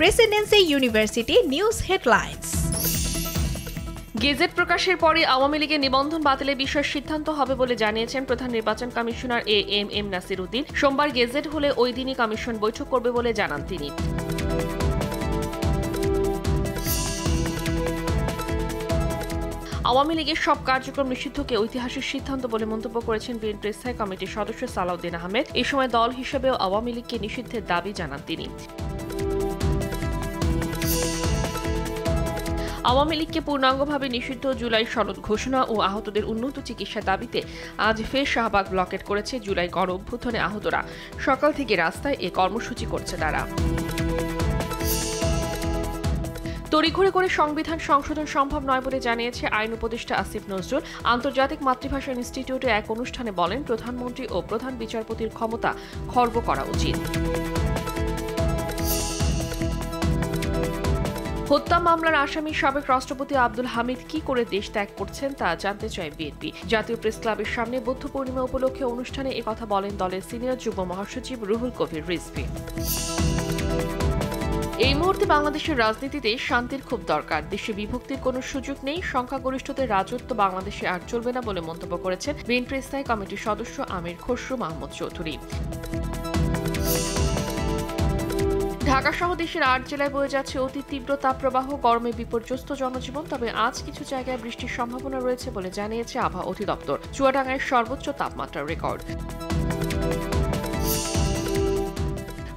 Presidency University news headlines. Gazette প্রকাশের পরে আওয়ামী লীগের নিবন্ধন বাতিলের বিষয়ে সিদ্ধান্ত হবে বলে জানিয়েছেন প্রধান নির্বাচন কমিশনার এম নাসির উদ্দিন। সোমবার গেজেট হলে ওই দিনই কমিশন বৈঠক করবে বলে জানান তিনি। আওয়ামী লীগের সব কার্যক্রম নিষিদ্ধকে ঐতিহাসিক সিদ্ধান্ত বলে মন্তব্য করেছেন বিএনপির স্থায়ী কমিটির সদস্য সালাউদ্দিন আহমেদ। এই সময় দল হিসেবেও আওয়ামী লীগকে নিষিদ্ধের দাবি জানান তিনি। আওয়ামী লীগকে পূর্ণাঙ্গভাবে নিষিদ্ধ জুলাই সনদ ঘোষণা ও আহতদের উন্নত চিকিৎসার দাবিতে আজ ফের শাহবাগ ব্লকেট করেছে জুলাই গণ অভ্যুত্থানে আহতরা। সকাল থেকে রাস্তায় এ কর্মসূচি করছে তারা। তড়িঘড়ি করে সংবিধান সংশোধন সম্ভব নয় বলে জানিয়েছে আইন উপদেষ্টা আসিফ নজরুল। আন্তর্জাতিক মাতৃভাষা ইনস্টিটিউটে এক অনুষ্ঠানে বলেন, প্রধানমন্ত্রী ও প্রধান বিচারপতির ক্ষমতা খর্ব করা উচিত। হত্যা মামলার আসামি সাবেক রাষ্ট্রপতি আব্দুল হামিদ কি করে দেশ ত্যাগ করছেন তা জানতে চায় বিএনপি। জাতীয় প্রেস ক্লাবের সামনে বুদ্ধ পূর্ণিমা উপলক্ষে অনুষ্ঠানে একথা বলেন দলের সিনিয়র যুগ্ম মহাসচিব রুহুল কবির রিজভী। এই মুহূর্তে বাংলাদেশের রাজনীতিতে শান্তির খুব দরকার। দেশে বিভক্তির কোনো সুযোগ নেই। সংখ্যাগরিষ্ঠদের রাজত্ব বাংলাদেশে আর চলবে না বলে মন্তব্য করেছেন বিএনপির স্থায়ী কমিটির সদস্য আমির খসরু মাহমুদ চৌধুরী। ঢাকা সহ দেশের ৮ জেলায় বয়ে যাচ্ছে অতি তীব্র তাপপ্রবাহ। গরমে বিপর্যস্ত জনজীবন। তবে আজ কিছু জায়গায় বৃষ্টির সম্ভাবনা রয়েছে বলে জানিয়েছে আবহাওয়া অধিদপ্তর। চুয়াডাঙ্গায় সর্বোচ্চ তাপমাত্রা রেকর্ড।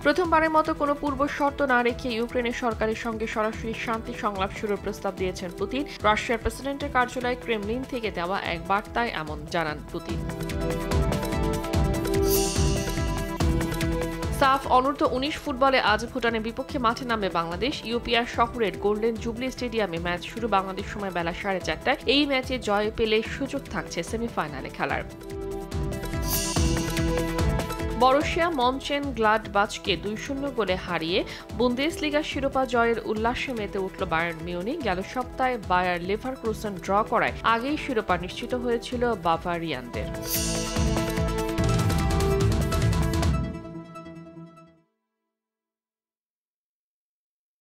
প্রথমবারের মতো কোনো পূর্ব শর্ত না রেখে ইউক্রেনের সরকারের সঙ্গে সরাসরি শান্তি সংলাপ শুরুর প্রস্তাব দিয়েছেন পুতিন। রাশিয়ার প্রেসিডেন্টের কার্যালয় ক্রেমলিন থেকে দেওয়া এক বার্তায় এমন জানান পুতিন। সাফ অনূর্ধ্ব ১৯ ফুটবলে আজ ভুটানের বিপক্ষে মাঠে নামবে বাংলাদেশ। ইউপিআর শহরের গোল্ডেন জুবলি স্টেডিয়ামে ম্যাচ শুরু বাংলাদেশ সময় বেলা 4:30টায়। এই ম্যাচে জয় পেলে সুযোগ থাকছে সেমিফাইনালে খেলার। বরুসিয়া মনচেনগ্লাডবাচকে ২-০ গোলে হারিয়ে বুন্দেসলিগার শিরোপা জয়ের উল্লাসে মেতে উঠল বায়ার্ন মিউনিখ। গেল সপ্তাহে বায়ার লেভারকুসেন ড্র করায় আগেই শিরোপা নিশ্চিত হয়েছিল বাভারিয়ানদের।